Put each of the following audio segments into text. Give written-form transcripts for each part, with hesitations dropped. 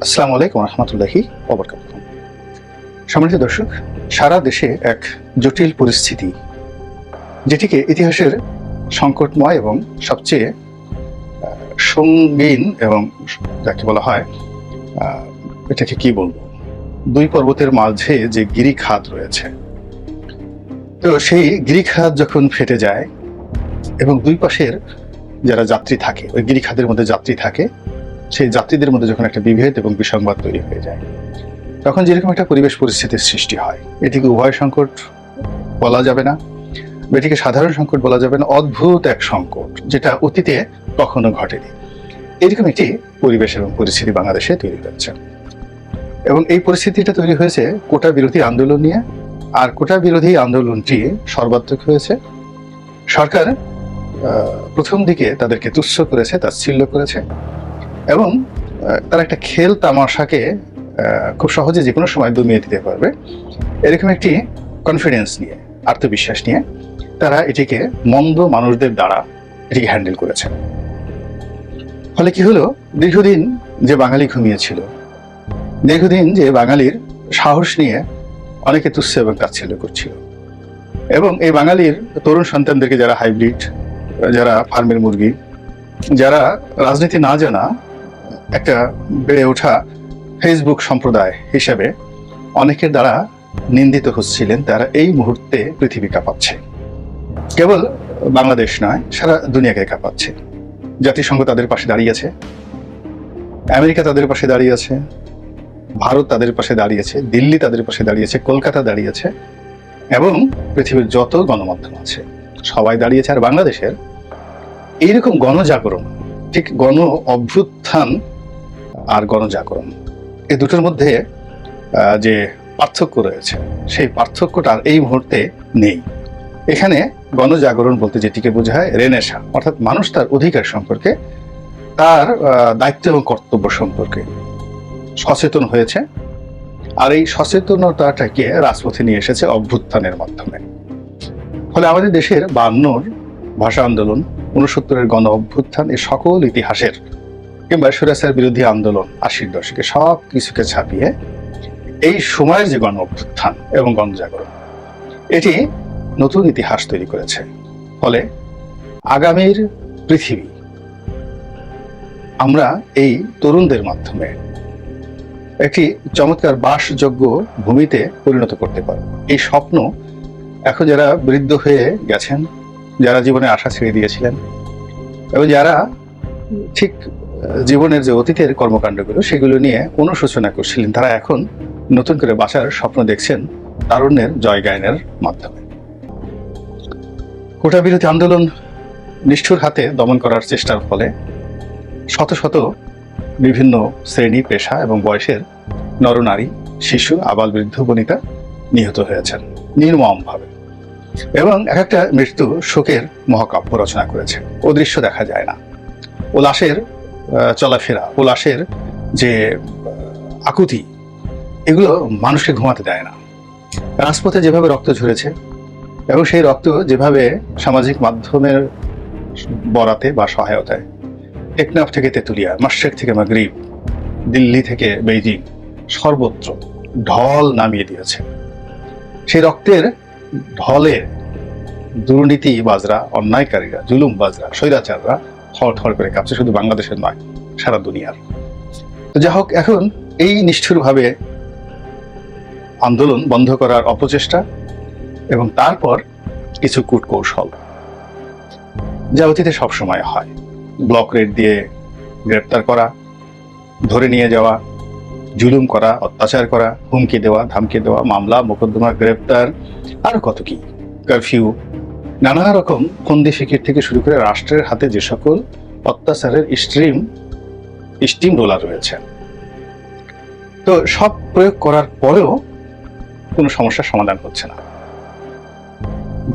আসসালামু আলাইকুম রহমতুল্লাহি ওয়াবারাকাতুহু। সম্মানিত দর্শক, সারা দেশে এক জটিল পরিস্থিতি, যেটিকে ইতিহাসের সংকটময় এবং সবচেয়ে সঙ্গীন এবং যাকে বলা হয় এটাকে কি বলবো, দুই পর্বতের মাঝে যে গিরিখাত রয়েছে, তো সেই গিরিখাত যখন ফেটে যায় এবং দুই পাশের যারা যাত্রী থাকে, ওই গিরিখাতের মধ্যে যাত্রী থাকে, সেই যাত্রীদের মধ্যে যখন একটা বিভেদ এবং বিসংবাদ তৈরি হয়ে যায়, তখন যেরকম একটা পরিবেশ পরিস্থিতির সৃষ্টি হয়, এটিকে উভয় সংকট বলা যাবে না, এটিকে সাধারণ সংকট বলা যাবে না, অদ্ভুত এক সংকট যেটা অতীতে কখনো ঘটেনি। এরকম একটি পরিবেশ এবং পরিস্থিতি বাংলাদেশে তৈরি হয়েছে, এবং এই পরিস্থিতিটা তৈরি হয়েছে কোটা বিরোধী আন্দোলন নিয়ে। আর কোটা বিরোধী আন্দোলনটি সর্বাত্মক হয়েছে। সরকার প্রথম দিকে তাদেরকে তুচ্ছ করেছে, তাচ্ছিল্য করেছে, এবং তারা একটা খেল তামাশাকে খুব সহজে যে কোনো সময় দমিয়ে দিতে পারবে এরকম একটি কনফিডেন্স নিয়ে, আত্মবিশ্বাস নিয়ে তারা এটিকে মন্দ মানুষদের দ্বারা এটিকে হ্যান্ডেল করেছে। ফলে কি হলো, দীর্ঘদিন যে বাঙালি ঘুমিয়েছিল, দীর্ঘদিন যে বাঙালির সাহস নিয়ে অনেকে তুচ্ছ এবং তাচ্ছিল্য করছিল, এবং এই বাঙালির তরুণ সন্তানদেরকে, যারা হাইব্রিড, যারা ফার্মের মুরগি, যারা রাজনীতি না জানা একটা বেড়ে ওঠা ফেসবুক সম্প্রদায় হিসেবে অনেকের দ্বারা নিন্দিত হচ্ছিলেন, তারা এই মুহূর্তে পৃথিবী কাঁপাচ্ছে। কেবল বাংলাদেশ নয়, সারা দুনিয়াকে কাঁপাচ্ছে। জাতিসংঘ তাদের পাশে দাঁড়িয়েছে, আমেরিকা তাদের পাশে দাঁড়িয়েছে, ভারত তাদের পাশে দাঁড়িয়েছে, দিল্লি তাদের পাশে দাঁড়িয়েছে, কলকাতা দাঁড়িয়েছে, এবং পৃথিবীর যত গণমাধ্যম আছে সবাই দাঁড়িয়েছে। আর বাংলাদেশের এইরকম গণজাগরণ, ঠিক গণ অভ্যুত্থান আর গণজাগরণ, এই দুটোর মধ্যে যে পার্থক্য রয়েছে, সেই পার্থক্যটা আর এই মুহূর্তে নেই। এখানে গণজাগরণ বলতে যেটিকে বোঝায় রেনেসা, অর্থাৎ মানুষ তার অধিকার সম্পর্কে, তার দায়িত্ব এবং কর্তব্য সম্পর্কে সচেতন হয়েছে। আর এই সচেতনতাটাকে রাজপথে নিয়ে এসেছে অভ্যুত্থানের মাধ্যমে। ফলে আমাদের দেশের 52 ভাষা আন্দোলন, 69-এর গণ অভ্যুত্থান, এই সকল ইতিহাসের, কিংবা স্বৈরাচার বিরোধী আন্দোলন 80-র দশকে, সব কিছুকে ছাপিয়ে এই সময়ের যে গণ অভ্যুত্থান এবং গণজাগরণ, এটি নতুন ইতিহাস তৈরি করেছে। ফলে আগামীর পৃথিবী আমরা এই তরুণদের মাধ্যমে একটি চমৎকার বাসযোগ্য ভূমিতে পরিণত করতে পারব। এই স্বপ্ন এখন যারা বৃদ্ধ হয়ে গেছেন, যারা জীবনে আশা ছেড়ে দিয়েছিলেন, এবং যারা ঠিক জীবনের যে অতীতের কর্মকাণ্ডগুলো সেগুলো নিয়ে অনুশোচনা করছিলেন, তারা এখন নতুন করে বাঁচার স্বপ্ন দেখছেন তারুণ্যের জয় গায়নের মাধ্যমে। কোটা বিরোধী আন্দোলন নিষ্ঠুর হাতে দমন করার চেষ্টার ফলে শত শত বিভিন্ন শ্রেণী, পেশা এবং বয়সের নরনারী, শিশু, আবাল বৃদ্ধ বনিতা নিহত হয়েছেন নির্মমভাবে, এবং এক একটা মৃত্যু শোকের মহাকাব্য রচনা করেছে। ও দৃশ্য দেখা যায় না, ও লাশের চলাফেরা, ও লাশের যে আকুতি, এগুলো মানুষকে ঘুমাতে দেয় না। রাজপথে যেভাবে রক্ত ঝরেছে, এবং সেই রক্ত যেভাবে সামাজিক মাধ্যমের বরাতে বা সহায়তায় টেকনাফ থেকে তেঁতুলিয়া, মাশরিক থেকে মাগরিব, দিল্লি থেকে বেইজিং, সর্বত্র ঢল নামিয়ে দিয়েছে। সেই রক্তের ঢলে দুর্নীতিবাজরা, অন্যায়কারীরা, জুলুমবাজরা, স্বৈরাচাররা থর থর করে কাঁপছে, শুধু বাংলাদেশের নয়, সারা দুনিয়ার। তো যা হোক, এখন এই নিষ্ঠুরভাবে আন্দোলন বন্ধ করার অপচেষ্টা, এবং তারপর কিছু কূটকৌশল, যা অতীতে সবসময় হয়, ব্লক রেড দিয়ে গ্রেপ্তার করা, ধরে নিয়ে যাওয়া, জুলুম করা, অত্যাচার করা, হুমকি দেওয়া, ধামকি দেওয়া, মামলা মোকদ্দমা, গ্রেপ্তার, আরো কত কি, কারফিউ, নানা রকম ফন্দি ফিকির থেকে শুরু করে রাষ্ট্রের হাতে যে সকল অত্যাচারের স্টিম রোলার রয়েছে, তো সব প্রয়োগ করার পরেও কোনো সমস্যার সমাধান হচ্ছে না।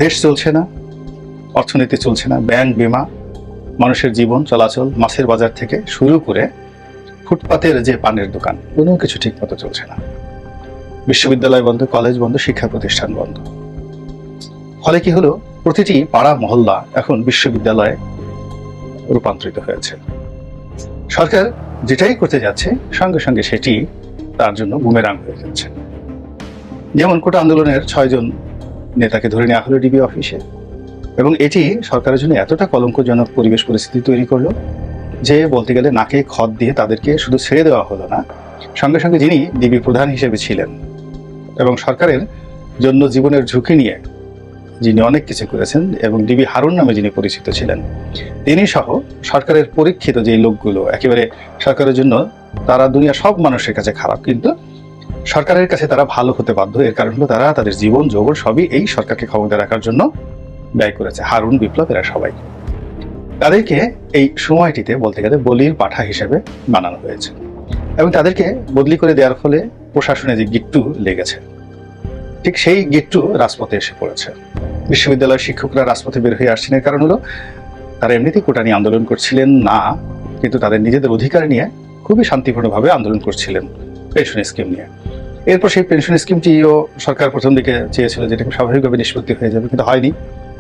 দেশ চলছে না, অর্থনীতি চলছে না, ব্যাংক, বিমা, মানুষের জীবন চলাচল, মাছের বাজার থেকে শুরু করে ফুটপাতের যে পানের দোকান, কোনো কিছু ঠিক মতো চলছে না। বিশ্ববিদ্যালয় বন্ধ, কলেজ বন্ধ, শিক্ষা প্রতিষ্ঠান বন্ধ। ফলে কি হলো, প্রতিটি পাড়া মহল্লা এখন বিশ্ববিদ্যালয়ে রূপান্তরিত হয়েছে। সরকার যেটাই করতে যাচ্ছে সঙ্গে সঙ্গে সেটি তার জন্য বুমেরাং হয়ে যাচ্ছে। যেমন কোটা আন্দোলনের 6 জন নেতাকে ধরে নেওয়া হলো ডিবি অফিসে, এবং এটি সরকারের জন্য এতটা কলঙ্কজনক পরিবেশ পরিস্থিতি তৈরি করলো যে বলতে গেলে নাকে খত দিয়ে তাদেরকে শুধু ছেড়ে দেওয়া হলো না, সঙ্গে সঙ্গে যিনি ডিবি প্রধান হিসেবে ছিলেন এবং সরকারের জন্য জীবনের ঝুঁকি নিয়ে যিনি অনেক কিছু করেছেন এবং ডিবি হারুন নামে যিনি পরিচিত ছিলেন, তিনি সহ সরকারের পরীক্ষিত যে লোকগুলো একেবারে সরকারের জন্য তারা দুনিয়া সব মানুষের কাছে খারাপ, কিন্তু সরকারের কাছে তারা ভালো হতে বাধ্য। এর কারণ হলো তারা তাদের জীবন যৌবন সবই এই সরকারকে ক্ষমতা রাখার জন্য ব্যয় করেছে। হারুন, বিপ্লব, এরা সবাই। তাদেরকে এই সময়টিতে বলতে গেলে বলির পাঠা হিসেবে বানানো হয়েছে এবং তাদেরকে বদলি করে দেওয়ার ফলে প্রশাসনে যে গিট্টু লেগেছে, ঠিক সেই গিট্টু রাজপথে এসে পড়েছে। বিশ্ববিদ্যালয়ের শিক্ষকরা রাজপথে বের হয়ে আসছেন, এর কারণ হলো তারা এমনিতেই কোটা নিয়ে আন্দোলন করছিলেন না, কিন্তু তাদের নিজেদের অধিকার নিয়ে খুবই শান্তিপূর্ণভাবে আন্দোলন করছিলেন পেনশন স্কিম নিয়ে। এরপর সেই পেনশন স্কিমটিও সরকার প্রথম দিকে চেয়েছিল যেটা স্বাভাবিকভাবে নিষ্পত্তি হয়ে যাবে, কিন্তু হয়নি।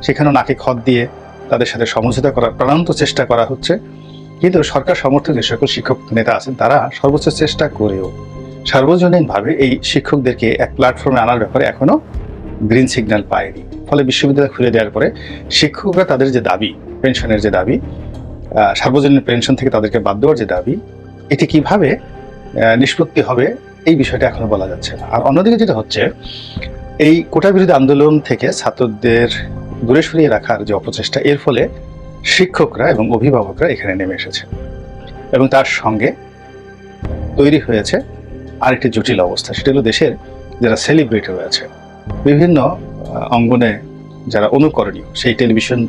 সেখানেও নাকে খত দিয়ে তাদের সাথে সমঝোতা করার প্রাণান্ত চেষ্টা করা হচ্ছে। কিন্তু সরকার সমর্থক যে সকল শিক্ষক নেতা আছেন তারা সর্বোচ্চ চেষ্টা করেও সার্বজনীনভাবে এই শিক্ষকদেরকে এক প্ল্যাটফর্মে আনার ব্যাপারে এখনো গ্রিন সিগন্যাল পায়নি। ফলে বিশ্ববিদ্যালয় খুলে দেওয়ার পরে শিক্ষকরা তাদের যে দাবি, পেনশনের যে দাবি, সার্বজনীন পেনশন থেকে তাদেরকে বাদ দেওয়ার যে দাবি, এটি কিভাবে নিষ্পত্তি হবে এই বিষয়টা এখনো বলা যাচ্ছে না। আর অন্যদিকে যেটা হচ্ছে, এই কোটা বিরোধী আন্দোলন থেকে ছাত্রদের দূরে সরিয়ে রাখার যে অপচেষ্টা, এর ফলে শিক্ষকরা এবং অভিভাবকরা এখানে নেমে এসেছে এবং তার সঙ্গে তৈরি হয়েছে আরেকটি জটিল অবস্থা। সেটা হলো দেশের যারা সেলিব্রিটি রয়েছে, বিভিন্ন অঙ্গনে যারা অনুকরণীয়, সেই টেলিভিশন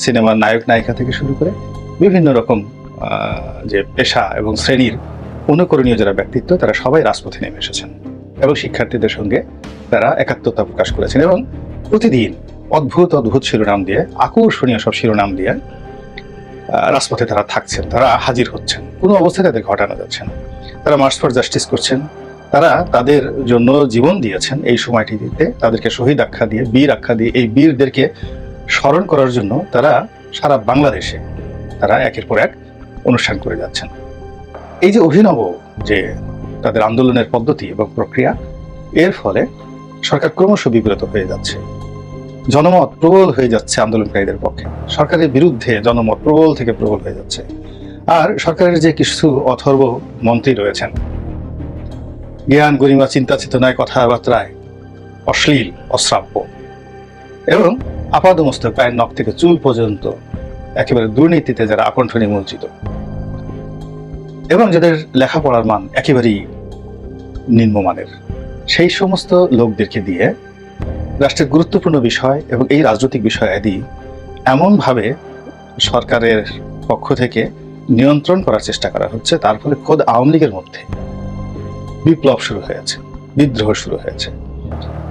সিনেমার নায়ক নায়িকা থেকে শুরু করে বিভিন্ন রকম যে পেশা এবং শ্রেণীর অনুকরণীয় যারা ব্যক্তিত্ব, তারা সবাই রাজপথে নেমে এসেছেন এবং শিক্ষার্থীদের সঙ্গে তারা একাত্মতা প্রকাশ করেছেন এবং প্রতিদিন অদ্ভুত অদ্ভুত শিরোনাম দিয়ে, আকর্ষণীয় সব শিরোনাম দিয়ে রাজপথে তারা থাকছেন, তারা হাজির হচ্ছেন। কোনো অবস্থায় তাদের ঘটানো যাচ্ছে না। তারা মার্চ ফর জাস্টিস করছেন, তারা তাদের জন্য জীবন দিয়েছেন। এই সময়টিতে তাদেরকে শহীদ আখ্যা দিয়ে, বীর আখ্যা দিয়ে, এই বীরদেরকে স্মরণ করার জন্য তারা সারা বাংলাদেশে তারা একের পর এক অনুষ্ঠান করে যাচ্ছেন। এই যে অভিনব যে তাদের আন্দোলনের পদ্ধতি এবং প্রক্রিয়া, এর ফলে সরকার ক্রমশ বিব্রত হয়ে যাচ্ছে। জনমত প্রবল হয়ে যাচ্ছে আন্দোলনকারীদের পক্ষে, সরকারের বিরুদ্ধে জনমত প্রবল থেকে প্রবল হয়ে যাচ্ছে। আর সরকারের যে কিছু অথর্ব মন্ত্রী রয়েছেন, জ্ঞান গরিমা চিন্তা চেতনায় কথাবার্তায় অশ্লীল, অশ্রাব্য এবং আপাদমস্তক পায়ের নখ থেকে চুল পর্যন্ত একেবারে দুর্নীতিতে যারা আকণ্ঠ নিমজ্জিত এবং যাদের লেখাপড়ার মান একেবারেই নিম্নমানের, সেই সমস্ত লোকদেরকে দিয়ে রাষ্ট্রের গুরুত্বপূর্ণ বিষয় এবং এই রাজনৈতিক বিষয় আদি এমনভাবে সরকারের পক্ষ থেকে নিয়ন্ত্রণ করার চেষ্টা করা হচ্ছে, তার ফলে খোদ আওয়ামী লীগের মধ্যে বিপ্লব শুরু হয়েছে, বিদ্রোহ শুরু হয়েছে।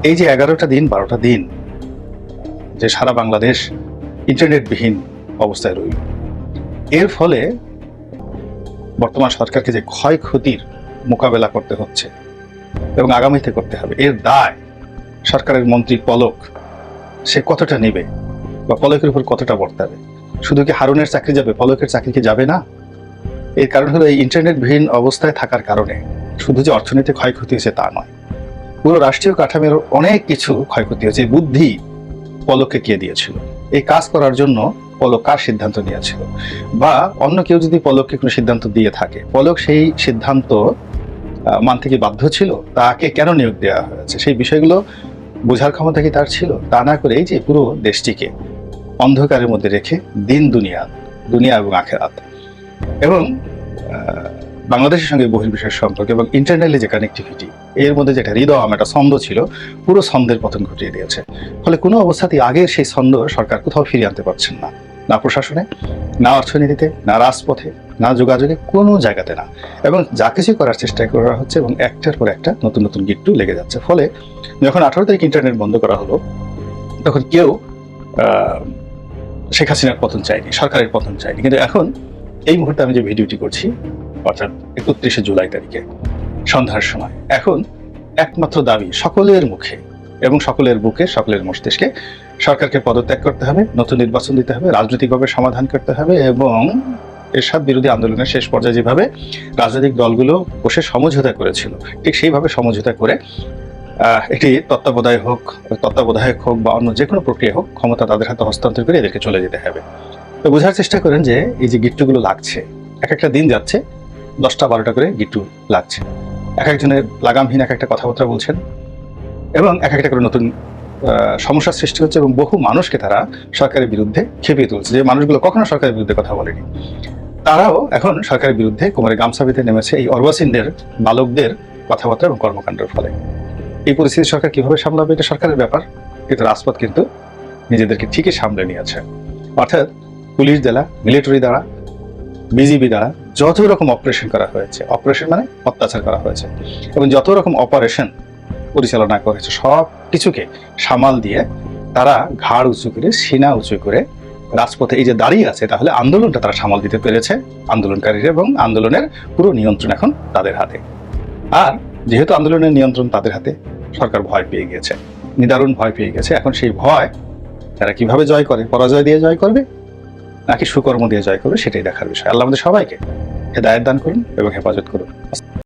এই যে 11টা দিন 12টা দিন যে সারা বাংলাদেশ ইন্টারনেটবিহীন অবস্থায় রইল, এর ফলে বর্তমান সরকারকে যে ক্ষয়ক্ষতির মোকাবেলা করতে হচ্ছে এবং আগামীতে করতে হবে, এর দায় সরকারের মন্ত্রী পলক সে কতটা নেবে বা পলকের উপর কতটা বর্তাবে? শুধু কি হারুনের চাকরি যাবে, পলকের চাকরি কি যাবে না? এর কারণ হলো এই ইন্টারনেটবিহীন অবস্থায় থাকার কারণে শুধু যে অর্থনীতি ক্ষয়ক্ষতি হয়েছে তা নয়, পুরো রাষ্ট্রীয় কাঠামোর অনেক কিছু ক্ষয়ক্ষতি হয়েছে। বুদ্ধি পলককে কে দিয়েছিল? এই কাজ করার জন্য পলক কার সিদ্ধান্ত নিয়েছিল? বা অন্য কেউ যদি পলককে কোনো সিদ্ধান্ত দিয়ে থাকে, পলক সেই সিদ্ধান্ত মানতে কি বাধ্য ছিল? তাকে কেন নিয়োগ দেওয়া হয়েছে? সেই বিষয়গুলো বোঝার ক্ষমতা কি তার ছিল? তা না করে এই যে পুরো দেশটিকে অন্ধকারের মধ্যে রেখে দিন দুনিয়া এবং আখেরাত এবং বাংলাদেশের সঙ্গে বহির্বিশ্বের সম্পর্ক এবং ইন্টারনালি যে কানেক্টিভিটি, এর মধ্যে যেটা হৃদয় একটা ছন্দ ছিল, পুরো ছন্দের পতন ঘটিয়ে দিয়েছে। ফলে কোনো অবস্থাতেই আগের সেই ছন্দ সরকার কোথাও ফিরিয়ে আনতে পারছেন না, না প্রশাসনে, না অর্থনীতিতে, না রাজপথে, না যোগাযোগে, কোনো জায়গাতে না। এবং যা কিছু করার চেষ্টা করা হচ্ছে এবং একটার পর একটা নতুন নতুন গিট্টু লেগে যাচ্ছে। ফলে যখন 18 তারিখ ইন্টারনেট বন্ধ করা হলো, তখন কেউ শেখ হাসিনার পতন চায়নি, সরকারের পতন চায়নি। কিন্তু এখন এই মুহূর্তে আমি যে ভিডিওটি করছি, অর্থাৎ 31শে জুলাই তারিখে সন্ধ্যার সময়, এখন একমাত্র দাবি সকলের মুখে এবং সকলের বুকে, সকলের মস্তিষ্কে, সরকারকে পদত্যাগ করতে হবে, নতুন নির্বাচন দিতে হবে, রাজনৈতিকভাবে সমাধান করতে হবে এবং এরশাদ বিরোধী আন্দোলনের শেষ পর্যায়ে যেভাবে রাজনৈতিক দলগুলো বসে সমঝোতা করেছিল, ঠিক সেইভাবে সমঝোতা করে একটি তত্ত্বাবধায়ক হোক বা অন্য যে কোনো প্রক্রিয়া হোক, ক্ষমতা তাদের হাতে হস্তান্তর করে এদেরকে চলে যেতে হবে। তো বোঝার চেষ্টা করেন যে এই যে গিট্টুগুলো লাগছে, এক একটা দিন যাচ্ছে 10টা-12টা করে গিট্টু লাগছে, এক একজনের লাগামহীন এক একটা কথাবার্তা বলছেন এবং এক একটা করে নতুন সমস্যার সৃষ্টি হচ্ছে এবং বহু মানুষকে তারা সরকারের বিরুদ্ধে খেপিয়ে তুলছে, যে মানুষগুলো কখনো সরকারের বিরুদ্ধে কথা বলেনি। তারাও এখন সরকারের বিরুদ্ধে কোমরে গামছা বেঁধে নেমেছে এই অর্বাচীনদের, বালকদের কথাবার্তা এবং কর্মকাণ্ডের ফলে। এই পরিস্থিতি সরকার কিভাবে সামলাবে এটা সরকারের ব্যাপার, কিন্তু রাজপথ কিন্তু নিজেদেরকে ঠিকই সামলে নিয়েছে। অর্থাৎ পুলিশ দ্বারা, মিলিটারি দ্বারা, বিজিবি দ্বারা যত রকম অপারেশন করা হয়েছে, অপারেশন মানে অত্যাচার করা হয়েছে, এবং যত রকম অপারেশন পরিচালনা করেছে সব কিছুকে সামাল দিয়ে তারা ঘাড় উঁচু করে, সিনা উঁচু করে রাজপথে এই যে দাঁড়িয়ে আছে, তাহলে আন্দোলনটা তারা সামাল দিতে পেরেছে আন্দোলনকারীরা, এবং আন্দোলনের পুরো নিয়ন্ত্রণ এখন তাদের হাতে। আর যেহেতু আন্দোলনের নিয়ন্ত্রণ তাদের হাতে, সরকার ভয় পেয়ে গেছে, নিদারুণ ভয় পেয়ে গেছে। এখন সেই ভয় তারা কিভাবে জয় করে, পরাজয় দিয়ে জয় করবে নাকি সুকর্ম দিয়ে জয় করবে, সেটাই দেখার বিষয়। আল্লাহ আমাদের সবাইকে হেদায়েত দান করুন এবং হেফাজত করুন।